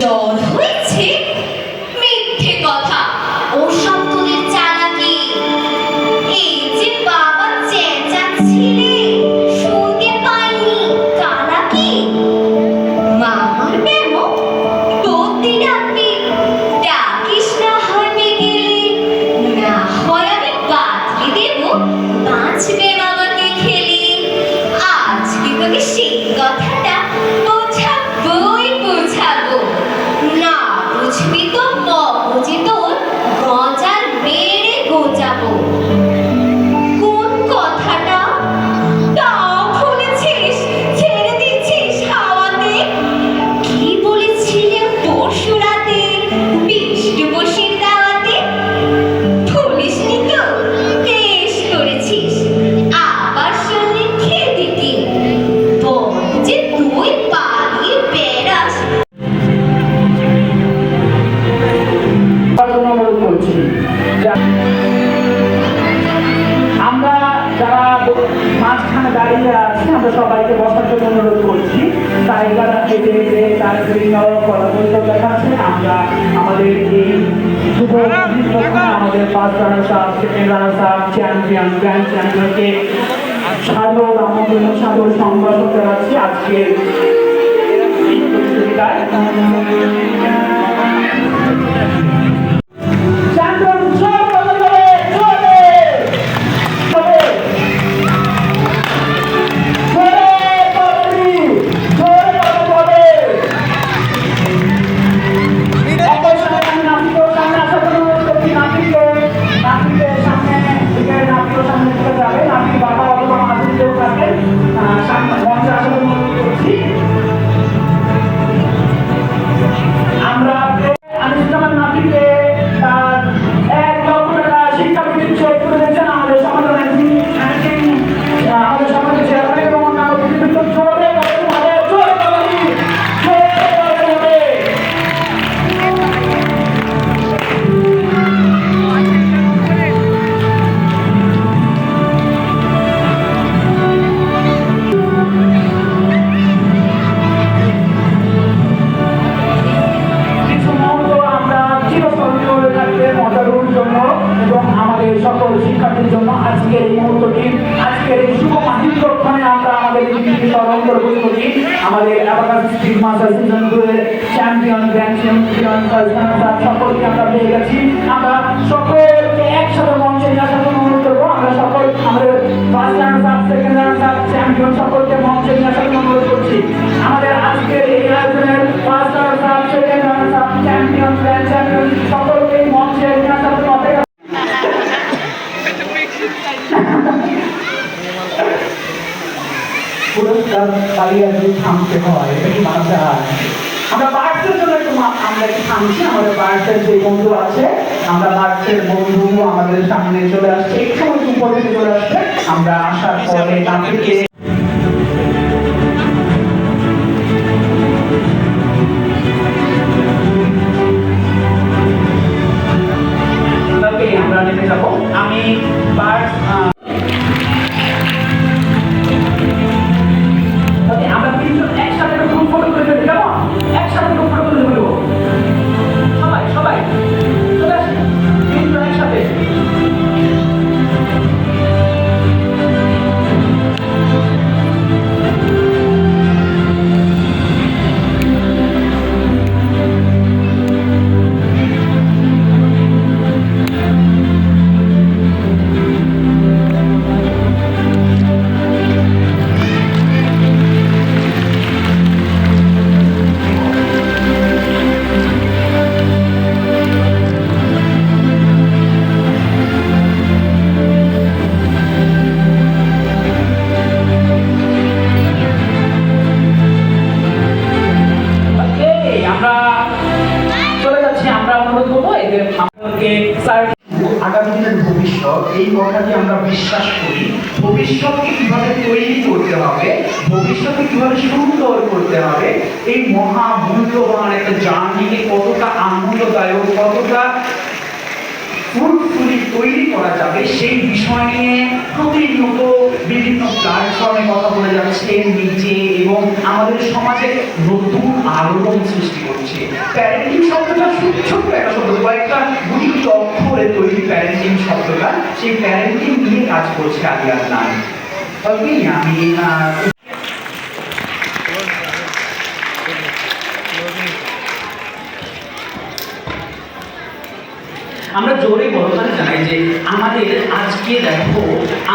জ্বর হয়েছে মিথ্যে কথা, ওসব তোদের চালাকি। এই যে বাবা চেঁচাচ্ছিলে শুনতে পাইনি, কালাকি। মামার ব্যামো তোর ডাকবি, ডাকিস না হয় বিকেলে, না হয় আমি বাতলি দেব, বাঁচবে মামাকে খেলে। আজকে তোকে সেই কথাটা বোঝাবোই বোঝাবো, না বুঝবি তো মগজে তোর গজার বেড়ে গোজাবো। কোন কথাটা তাও ভুলেছিস, ছেড়ে দিচ্ছিস হাওয়াতে। কি বলেছিলাম পরশু রাতে বিষ্ণু বসির দাওয়াতে? ভুলিসনি তো, বেশ করেছিস। আবার শুনলি খেতে কি বল যে তুই পালিয়ে বেড়াস। আমরা যারা মাঝখানে দাঁড়িয়ে আছি আমরা সবাইকে বসার জন্য অনুরোধ করছি। জায়গাটা কেটে কেটে তার বিভিন্ন ফলাফল দেখাচ্ছে। আমরা আমাদের এই শুভ আমাদের first runners up, second runners up, champion, grand চ্যাম্পিয়নকে সাদর আমন্ত্রণ, সাদর সম্ভাষণ জানাচ্ছি আজকের এই প্রতিযোগিতায়। সকল শিক্ষার্থীর জন্য আজকের এই মুহূর্তটি, আজকের এই শুভ মাহিত্রক্ষণে আমরা আমাদের দিদিকে স্মরণ করব করি। আমাদের অ্যাবাকাস স্ট্রিট মাস্টার সিজন 2 এর champion, grand champion, first runners up সকলকে আমরা পেয়ে গেছি। আমরা সকলকে একসাথে মঞ্চে নিয়ে আসার জন্য অনুরোধ করবো। আমরা সকল আমাদের first runners up, second runners up, champion সকলকে মঞ্চে নিয়ে আসার জন্য অনুরোধ করছি। আমাদের আজকের এই আয়োজনের first runners up, second runners up, champion, grand champion সকলকে মঞ্চে নিয়ে আসার জন্য অপেক্ষা। পুরস্কার পালিয়ে থামতে হয়, এটা কি মানা যায়? আমরা বার্থের জন্য আমরা একটু থামছি। আমাদের বার্থের যে বন্ধু আছে, আমরা বার্থের বন্ধু আমাদের সামনে চলে আসছে, একটু সময় উপরে চলে আসছে। আমরা আসার পরে তাদেরকে আমরা নেমে যাবো। আমি বার্থ আগামী দিনের ভবিষ্যৎ, এই কথাটি আমরা বিশ্বাস করি। ভবিষ্যৎকে কিভাবে তৈরি করতে হবে, ভবিষ্যৎকে কিভাবে সুন্দর করতে হবে, এই মহা মূল্যবান একটা জার্নিকে কতটা আনন্দদায়ক, কতটা ফ্রুটফুলি তৈরি করা যাবে সেই বিষয় নিয়ে প্রতিনিয়ত বিভিন্ন প্ল্যাটফর্মে কথা বলে যাচ্ছে নিজে এবং আমাদের সমাজে নতুন আলোড়ন সৃষ্টি করছে। প্যারেন্টিং শব্দটা ছোট্ট একটা শব্দ, কয়েকটা গুটি গুটি অক্ষরে তৈরি প্যারেন্টিং শব্দটা, সেই প্যারেন্টিং নিয়ে কাজ করছে আলিয়ার নাম। ওকে, আমি আমরা জোরে বলতে জানাই যে আমাদের আজকে দেখো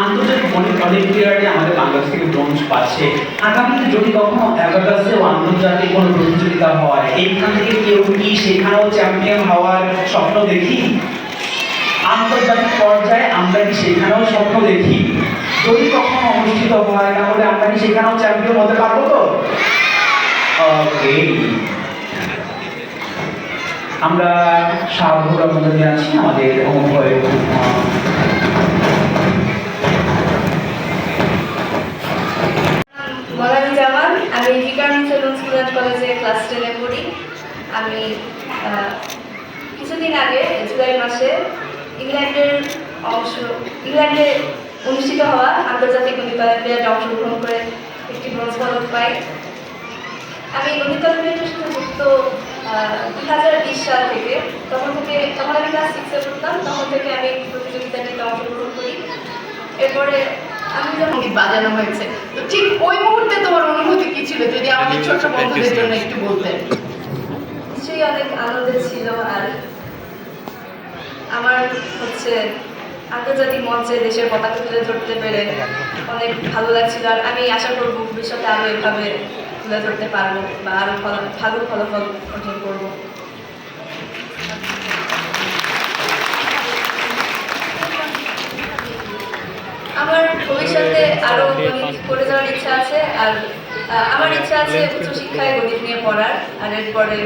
আন্তর্জাতিক গণিত অলিম্পিয়াডে আমাদের বাংলাদেশ থেকে ব্রোঞ্জ পাচ্ছে। আগামীতে যদি কখনো অ্যাবাকাসে আন্তর্জাতিক কোনো প্রতিযোগিতা হয়, এইখান থেকে কেউ কি সেখানেও চ্যাম্পিয়ন হওয়ার স্বপ্ন দেখি? আন্তর্জাতিক পর্যায়ে আমরা কি সেখানেও স্বপ্ন দেখি? যদি কখনো অনুষ্ঠিত হয় তাহলে আমরা কি সেখানেও চ্যাম্পিয়ন হতে পারবো তো? ওকে, আমরা সাধুর মধ্যে জানাচ্ছি আমাদের অনুভবে। মলামি জামান, আমি বিকারণ সেলুন স্কুল অ্যান্ড কলেজে ক্লাস 10-এ পড়ি। আমি কিছুদিন আগে জুলাই মাসে ইংল্যান্ডে অনুষ্ঠিত হওয়া আন্তর্জাতিক গণিত অলিম্পিয়াডে অংশগ্রহণ করে একটি ব্রোঞ্জ পদক পাই। আমি গণিত অলিম্পিয়াডের সাথে যুক্ত 2020 সাল থেকে। তখন আমি ক্লাস 6-এ পড়তাম, তখন থেকে আমি প্রতিযোগিতাটিতে অংশগ্রহণ করি। এরপরে আমি যখন সঙ্গীত বাজানো হয়েছে, তো ঠিক ওই মুহূর্তে তোমার অনুভূতি কি ছিল, যদি আমাদের ছোট বন্ধুদের জন্য একটু বলতেন? নিশ্চয়ই অনেক আনন্দের ছিল। আর আমার আন্তর্জাতিক মঞ্চে দেশের পতাকা তুলে ধরতে পেরে অনেক ভালো লাগছিল। আর আমি আশা করবো ভবিষ্যতে আরও এভাবে তুলে ধরতে পারবো বা আরও ভালো ফলাফল অর্জন করবো। আমার ভবিষ্যতে আরও গণিত করে যাওয়ার ইচ্ছা আছে। আর আমার ইচ্ছা আছে উচ্চশিক্ষায় গণিত নিয়ে পড়ার। আর এরপরে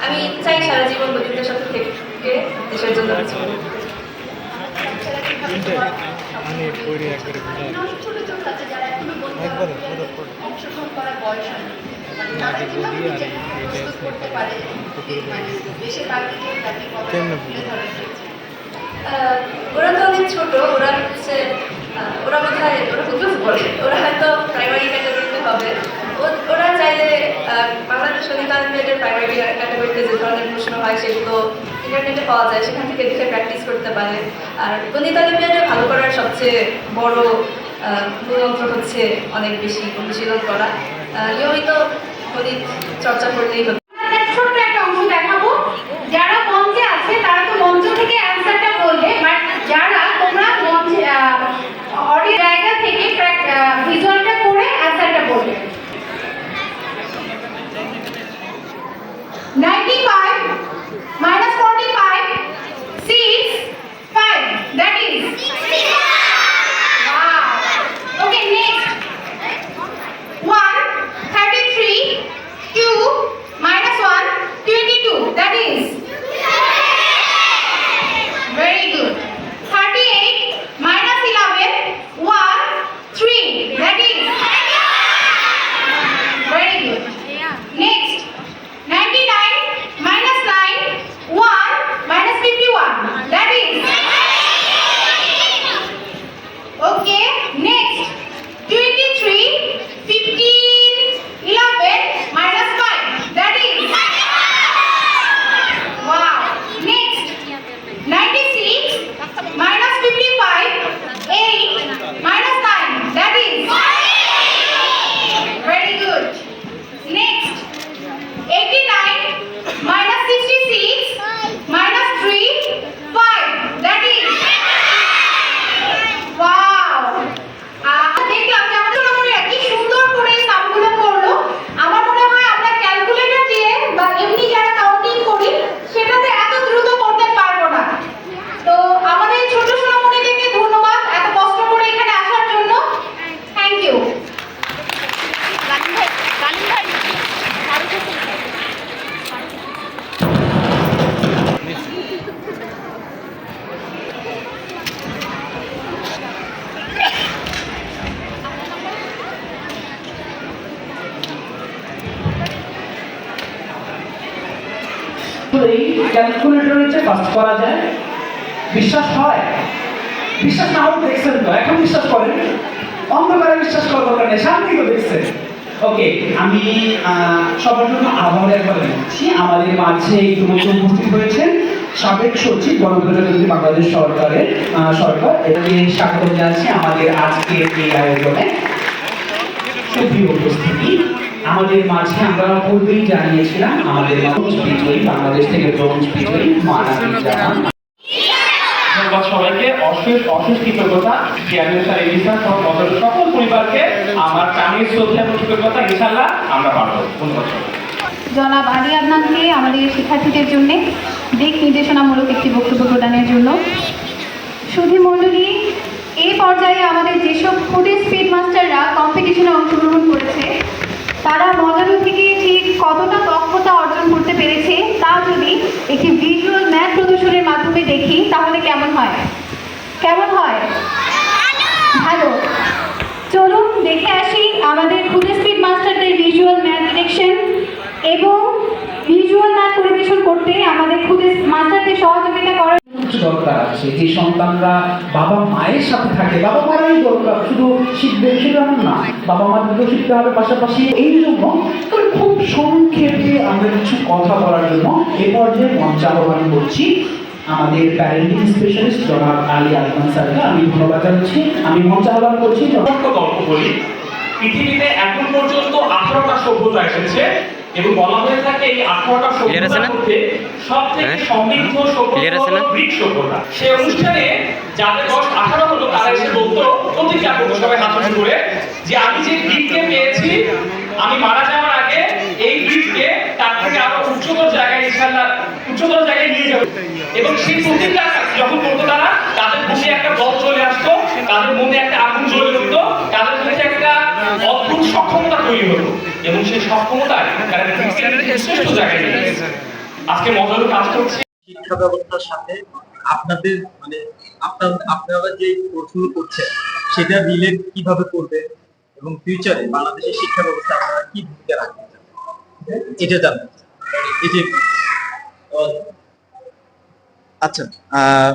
আমি চাই সারা জীবন গণিতের সাথে থেকে দেশের জন্য কিছু করব। ছোট ছোট আছে যারা এখনো অংশগ্রহণ করার বয়স হয়নি, তারা কিভাবে নিজেকে প্রস্তুত করতে পারে দেশের বাড়িতে তুলে ধরার ক্ষেত্রে? ওরা তো অনেক ছোট, ওরা বোধহয় পড়ে, ওরা হয়তো প্রাইমারি ক্যাটাগরিতে হবে। ওরা চাইলে বাংলাদেশ গণিত অলিম্পিয়াডের প্রাইমারি ক্যাটাগরিতে যে ধরনের প্রশ্ন হয় সেগুলো ইন্টারনেটে পাওয়া যায়, সেখান থেকে দেখে প্র্যাকটিস করতে পারে। আর গণিত অলিম্পিয়াডে ভালো করার সবচেয়ে বড় মূলমন্ত্র হচ্ছে অনেক বেশি অনুশীলন করা, নিয়মিত গণিত চর্চা করলেই হচ্ছে। ছোট্ট একটা অংশ দেখাবো। যারা মঞ্চে আছে তারা তো মঞ্চ থেকে অ্যান্সারটা বলবে, বাট যারা তোমরা মঞ্চে অডিও জায়গা থেকে ভিজুয়ালটা করে অ্যান্সারটা বলবে। 95 minus 45 6 5, that is 65. Wow. Okay, next 1 33 2 minus 1 22, that is very good. 38 minus 11 1 3, that is very good. Next 99 minus 9 1 minus 51, that is okay. Next 23 15 11 minus 5, that is wow. Next 96 minus 55 8 minus 9, that is very good. Next 89 minus 66 minus 3 5, that is wow. দেখলাম যে আমাদের মনে কি সুন্দর করে এই সামগুলো করলো। আমার মনে হয় আমরা ক্যালকুলেটর দিয়ে বা এমনি যারা কাউন্টিং করি সেটাতে এত দ্রুত করতে পারবো না। তো আমাদের এই ছোট সোনামণিদেরকে ধন্যবাদ এত কষ্ট করে এখানে আসার জন্য। Thank you. এই ক্যালকুলেটরের চেয়ে ফাস্ট করা যায়। বিশ্বাস হয়? বিশ্বাস না হলে দেখছেন তো, এখন বিশ্বাস করেন? অন্ধকারে বিশ্বাস করার দরকার নেই, সামনেই তো দেখছেন। ওকে, আমি সবার জন্য আবার একবার বলছি, আমাদের মাঝে ইতিমধ্যে উপস্থিত হয়েছেন সাবেক সচিব গণপ্রজাতন্ত্রী বাংলাদেশ সরকারের এটাকে স্বাগত জানাচ্ছি আমাদের আজকের এই আয়োজনে। সুপ্রিয় উপস্থিতি, আমাদের মাঝে আমরা পূর্বেই জানিয়েছিলাম আমাদের বিজয়ী, বাংলাদেশ থেকে ব্রোঞ্জ বিজয়ী মানাবী জামান। ধন্যবাদ সবাইকে, অশেষ অশেষ কৃতজ্ঞতা চেয়ারম্যান স্যার এলিসা সহ মজার সকল পরিবারকে আমার প্রাণের শ্রদ্ধা এবং কৃতজ্ঞতা। ইনশাআল্লাহ আমরা পারবো। ধন্যবাদ। জনাব আলী আদনানকে আমাদের শিক্ষার্থীদের জন্য দিক নির্দেশনামূলক একটি বক্তব্য প্রদানের জন্য। সুধী মণ্ডলী, এই পর্যায়ে আমাদের যেসব ফুডের স্পিড মাস্টাররা কম্পিটিশনে অংশগ্রহণ করেছে তারা মডেল থেকে ঠিক কতটা দক্ষতা অর্জন করতে পেরেছে তা যদি একটি ভিজুয়াল ম্যাথ প্রদর্শনের মাধ্যমে দেখি তাহলে কেমন হয়? কেমন হয়? ভালো। চলুন দেখে আসি আমাদের ফুডের স্পিড মাস্টারদের ভিজুয়াল ম্যাথ ডিরেকশন এবং ভিজুয়াল ম্যাথ পরিবেশন করতে আমাদের ফুডের মাস্টারদের সহযোগিতা করার দরকার আছে। যে সন্তানরা বাবা মায়ের সাথে থাকে, বাবা মারাই দরকার, শুধু শিখবে সেটা এমন না, বাবা মাদেরকেও শিখতে হবে পাশাপাশি। এই জন্য খুব সংক্ষেপে আমরা কিছু কথা বলার জন্য এ পর্যায়ে মঞ্চ আহ্বান করছি আমাদের প্যারেন্টিং স্পেশালিস্ট জনাব আলী আদনান স্যারকে। আমি ধন্যবাদ জানাচ্ছি। আমি মঞ্চ আহ্বান করছি। ছোট্ট গল্প বলি। পৃথিবীতে এখন পর্যন্ত 18টা সভ্যতা এসেছে এবং বলা হয়ে থাকে এই 18টা সভ্যতার মধ্যে সব থেকে সমৃদ্ধ সভ্যতা হলো গ্রিক সভ্যতা। সেই অনুষ্ঠানে যাদের বয়স 18 হলো তারা এসে বলতো প্রতিজ্ঞা করতো সবাই হাত উঁচু করে যে আমি যে গ্রিককে পেয়েছি আমি মারা যাওয়ার আগে এই গ্রিককে তার থেকে আরো উচ্চতর জায়গায় ইনশাআল্লাহ উচ্চতর জায়গায় নিয়ে যাবো। এবং সেই প্রতিজ্ঞা যখন করতো তারা, তাদের মুখে একটা বল চলে আসতো, তাদের মনে একটা আগুন জ্বলে উঠতো, তাদের মধ্যে একটা অদ্ভুত সক্ষমতা তৈরি হতো এবং সেই সক্ষমতায় তারা শ্রেষ্ঠ জায়গায় নিয়ে গেছে। আজকে মজার কাজ করছে শিক্ষা ব্যবস্থার সাথে আপনাদের মানে আপনারা যে কোর্সগুলো করছেন সেটা রিলেট কিভাবে করবে এবং ফিউচারে বাংলাদেশের শিক্ষা ব্যবস্থা আপনারা কি ভূমিকা রাখবেন এটা জানতে চাই। এই যে আচ্ছা,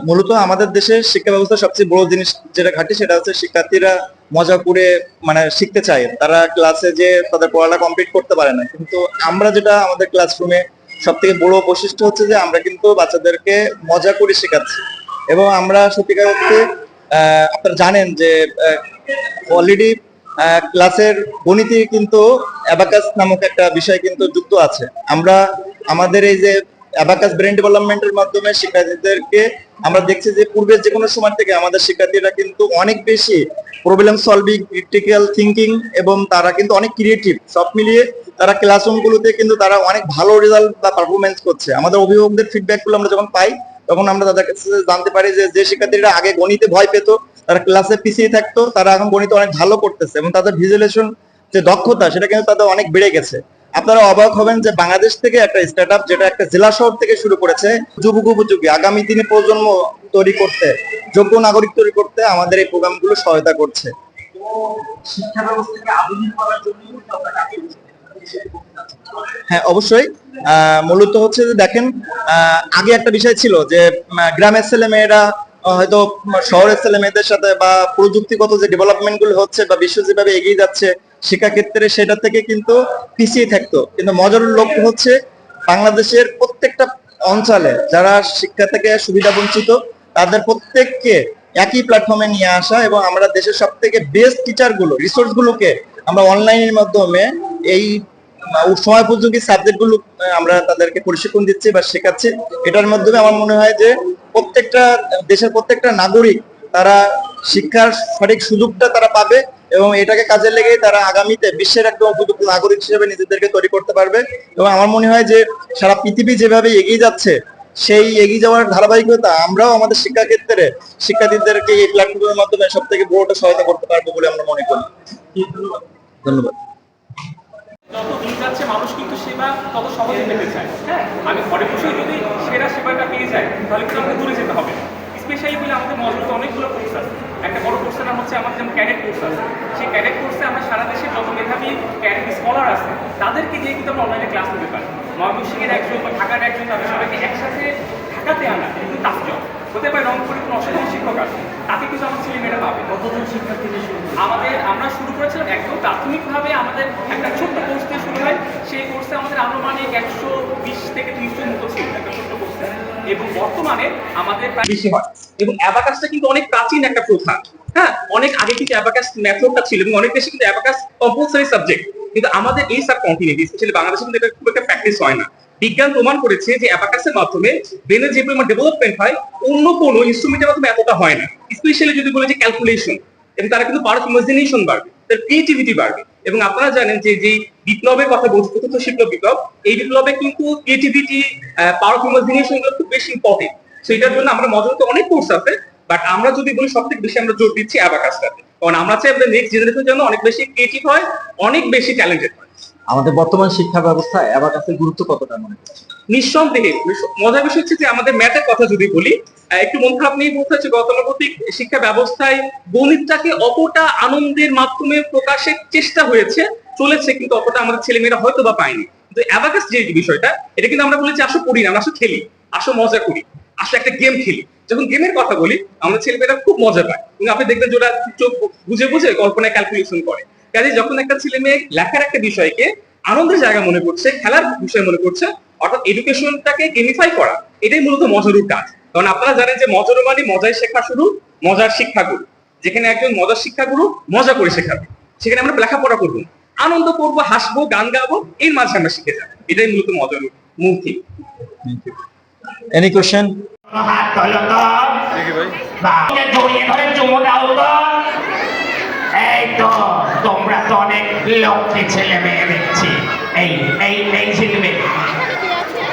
মূলত আমাদের দেশের শিক্ষা ব্যবস্থা সবচেয়ে বড় জিনিস যেটা ঘাটে সেটা হচ্ছে শিক্ষার্থীরা মজা করে মানে শিখতে চায়, তারা ক্লাসে যে তাদের পড়াটা কমপ্লিট করতে পারে না। কিন্তু আমরা যেটা আমাদের ক্লাসরুমে সব থেকে বড় বৈশিষ্ট্য হচ্ছে যে আমরা কিন্তু বাচ্চাদেরকে মজা করে শেখাচ্ছি এবং আমরা সত্যিকার অর্থে আপনারা জানেন যে অলরেডি ক্লাসের গণিতে কিন্তু অ্যাবাকাস নামক একটা বিষয় কিন্তু যুক্ত আছে। আমরা আমাদের এই যে অ্যাবাকাস ব্রেন ডেভেলপমেন্টের মাধ্যমে শিক্ষার্থীদেরকে আমরা দেখছি যে পূর্বের যে কোনো সময় থেকে আমাদের শিক্ষার্থীরা কিন্তু অনেক বেশি প্রবলেম সলভিং, ক্রিটিক্যাল থিঙ্কিং এবং তারা কিন্তু অনেক ক্রিয়েটিভ। সব মিলিয়ে তারা ক্লাসরুমগুলোতে কিন্তু তারা অনেক ভালো রেজাল্ট বা পারফরমেন্স করছে। আমাদের অভিভাবকদের ফিডব্যাকগুলো আমরা যখন পাই তখন আমরা তাদের কাছে জানতে পারি যে যে শিক্ষার্থীরা আগে গণিতে ভয় পেত, তারা ক্লাসে পিছিয়ে থাকতো, তারা এখন গণিতে অনেক ভালো করতেছে এবং তাদের ভিজুয়ালাইজেশন যে দক্ষতা সেটা কিন্তু তাদের অনেক বেড়ে গেছে। আপনারা অবাক হবেন যে বাংলাদেশ থেকে একটা স্টার্টআপ যেটা একটা জেলা শহর থেকে শুরু করেছে যুবক উপযোগী আগামী দিনে প্রজন্ম তৈরি করতে, যোগ্য নাগরিক তৈরি করতে আমাদের এই প্রোগ্রামগুলো সহায়তা করছে। শিক্ষা ব্যবস্থাকে আধুনিক করার জন্য হ্যাঁ, অবশ্যই। মূলত হচ্ছে যে দেখেন, আগে একটা বিষয় ছিল যে গ্রামের ছেলে মেয়েরা হয়তো শহরের ছেলে মেয়েদের সাথে বা প্রযুক্তিগত যে ডেভেলপমেন্ট গুলো হচ্ছে বা বিশ্ব যেভাবে এগিয়ে যাচ্ছে শিক্ষাক্ষেত্রে সেটা থেকে কিন্তু পিছিয়ে থাকতো। কিন্তু মজার লক্ষ্য হচ্ছে বাংলাদেশের প্রত্যেকটা অঞ্চলে যারা শিক্ষা থেকে সুবিধা বঞ্চিত তাদের প্রত্যেককে একই প্ল্যাটফর্মে নিয়ে আসা এবং আমরা দেশের সব থেকে বেস্ট টিচার গুলো রিসোর্স গুলোকে আমরা অনলাইনের মাধ্যমে এই সময় উপযোগী সাবজেক্ট গুলো আমরা তাদেরকে প্রশিক্ষণ দিচ্ছি বা শেখাচ্ছি। এটার মাধ্যমে আমার মনে হয় যে প্রত্যেকটা দেশের প্রত্যেকটা নাগরিক তারা শিক্ষার সঠিক সুযোগটা তারা পাবে এবং এটাকে কাজে লেগে তারা আগামীতে বিশ্বের একদম উপযুক্ত নাগরিক হিসেবে নিজেদেরকে তৈরি করতে পারবে। এবং আমার মনে হয় যে সারা পৃথিবী যেভাবে এগিয়ে যাচ্ছে সেই এগিয়ে যাওয়ার ধারাবাহিকতা আমরাও আমাদের শিক্ষা ক্ষেত্রে শিক্ষার্থীদেরকে এই প্ল্যাটফর্মের মাধ্যমে সব থেকে বড়টা সহায়তা করতে পারবো বলে আমরা মনে করি। ধন্যবাদ। যত দিন যাচ্ছে মানুষ কিন্তু সেবা তত সহজে পেতে চায়। হ্যাঁ, আমি ঘরে বসেই যদি সেরা সেবাটা পেয়ে যাই তাহলে কিন্তু আমাকে দূরে যেতে হবে। স্পেশালি বলে আমাদের মজুরিতে অনেকগুলো কোর্স আছে। একটা বড় কোর্সের নাম হচ্ছে আমাদের যেমন ক্যাডেট কোর্স আছে। সেই ক্যাডেট কোর্সে আমরা সারা দেশের যত মেধাবী ক্যাডেট স্কলার আছে তাদেরকে দিয়ে কিন্তু আমরা অনলাইনে ক্লাস নিতে পারি। ময়মনসিংহের একজন বা ঢাকার একজন তাদের সবাইকে একসাথে ঢাকাতে আনা কিন্তু টাফ জব। হতে পারে রংপুরে কোনো অসাধারণ শিক্ষক আছে, তাকে কিন্তু আমার ছেলে মেয়েরা পাবে। কতজন শিক্ষার্থী শুরু আমরা শুরু করেছিলাম একদম প্রাথমিকভাবে, আমাদের একটা ছোট্ট কোর্স দিয়ে শুরু হয়। সেই কোর্সে আমাদের আনুমানিক 120 থেকে 30 জন মতো ছিল একটা ছোট্ট কোর্সে, এবং বর্তমানে আমাদের প্রায় বেশি হয়। এবং অ্যাবাকাসটা কিন্তু অনেক প্রাচীন একটা প্রথা, হ্যাঁ, অনেক আগে কিন্তু অ্যাবাকাস মেথডটা ছিল এবং অনেক দেশে কিন্তু অ্যাবাকাস কম্পালসরি সাবজেক্ট, কিন্তু আমাদের এই সাবকন্টিনেন্ট স্পেশালি বাংলাদেশে কিন্তু এটা খুব একটা প্র্যাকটিস হয় না। বিজ্ঞান প্রমাণ করেছে যে অ্যাবাকাসের মাধ্যমে ব্রেনের যে পরিমাণ ডেভেলপমেন্ট হয় অন্য কোনো ইনস্ট্রুমেন্টের মাধ্যমে এতটা হয় না। স্পেশালি যদি বলে যে ক্যালকুলেশন, এবং তারা কিন্তু পাওয়ার অফ ইমাজিনেশন বাড়বে, তার ক্রিয়েটিভিটি বাড়বে। এবং আপনারা জানেন যে যে বিপ্লবের কথা বলছি, চতুর্থ শিল্প বিপ্লব, এই বিপ্লবে কিন্তু ক্রিয়েটিভিটি, পাওয়ার অফ ইমাজিনেশন এগুলো খুব বেশি ইম্পর্টেন্ট। সো এটার জন্য আমরা মজার তো অনেক কোর্স আছে, বাট আমরা যদি বলি সব থেকে বেশি আমরা জোর দিচ্ছি অ্যাবাকাসটাতে, কারণ আমরা চাই আমাদের নেক্সট জেনারেশন যেন অনেক বেশি ক্রিয়েটিভ হয়, অনেক বেশি ট্যালেন্টেড হয়। আমাদের বর্তমান শিক্ষা ব্যবস্থায় অ্যাবাকাসের গুরুত্ব কতটা মনে করছেন? নিঃসন্দেহে মজার বিষয় হচ্ছে যে আমাদের ম্যাথের কথা যদি বলি, একটু মন খারাপ নিয়ে বলতে হচ্ছে গতানুগতিক শিক্ষা ব্যবস্থায় গণিতটাকে অতটা আনন্দের মাধ্যমে প্রকাশের চেষ্টা হয়েছে চলেছে, কিন্তু অতটা আমাদের ছেলেমেয়েরা হয়তো বা পায়নি। কিন্তু অ্যাবাকাস যে বিষয়টা, এটা কিন্তু আমরা বলেছি আসো পড়ি না, আমরা আসো খেলি, আসো মজা করি, আসো একটা গেম খেলি। যখন গেমের কথা বলি আমাদের ছেলেমেয়েরা খুব মজা পায়, এবং আপনি দেখবেন যে ওরা চোখ বুঝে বুঝে কল্পনায় ক্যালকুলেশন করে। কাজে যখন একটা ছেলে মেয়ে লেখার একটা বিষয়কে আনন্দের জায়গা মনে করছে, খেলার বিষয় মনে করছে, অর্থাৎ এডুকেশনটাকে গেমিফাই করা, এটাই মূলত মজারুর কাজ। কারণ আপনারা জানেন যে মজারু মানে মজায় শেখা শুরু, মজার শিক্ষাগুরু। যেখানে একজন মজার শিক্ষাগুরু মজা করে শেখাবে, সেখানে আমরা লেখাপড়া করবো, আনন্দ করবো, হাসবো, গান গাবো, এর মাঝে আমরা শিখে যাবো। এটাই মূলত মজারুর মূল থিম। Any question? হাত তোলো তো, বাহুকে জড়িয়ে ধরে চুমু দাও তো। এই তো, তোমরা তো অনেক লক্ষ্মী ছেলে মেয়ে দেখছি। এই এই এই ছেলে মেয়ে,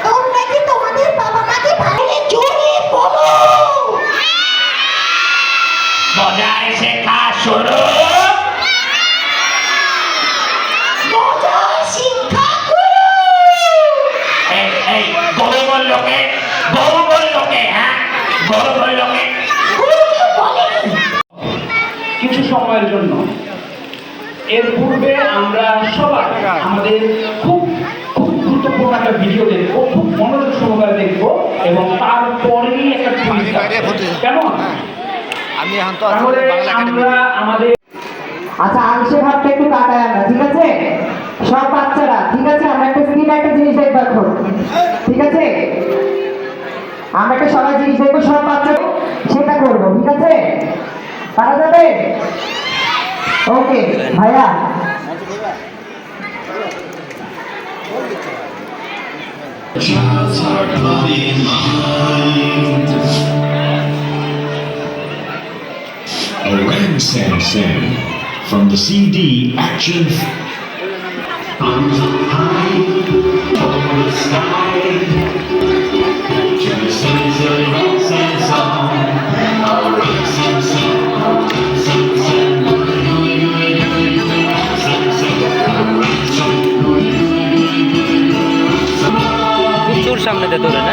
তোমরা কি তোমাদের বাবা মাকে ভালো জোরে বলো? বজায় শেখা শুরু। মজার শিক্ষা গুরু। এই এই গরু বললো কে? গরু বললো কে? হ্যাঁ, গরু বললো কে? গুরুকে বলেনি। কিছু সময়ের জন্য, এর পূর্বে আমরা সবাই আমাদের খুব খুব গুরুত্বপূর্ণ একটা ভিডিও দেখবো, খুব মনোযোগ সহকারে দেখবো, এবং তারপরেই একটা কুইজ থাকবে। কেমন? তাহলে আমরা আমাদের আচ্ছা, আংশে ভাবটা একটু কাটায় আমরা, ঠিক আছে? সব বাচ্চারা, ঠিক আছে? আমরা একটা স্ক্রিনে একটা জিনিস দেখবো এখন, ঠিক আছে? আমরা একটা সবাই জিনিস দেখবো, সব বাচ্চা সেটা করবো, ঠিক আছে? পারা যাবে? ওকে ভাইয়া। Child's heart, body, and mind. A Ramsam Sam from the CD Action. Arms up high, over the sky. To the sons of Ramsam song. A Ramsam song, Ramsam song. প্রচুর সামনে দিয়ে ধরে না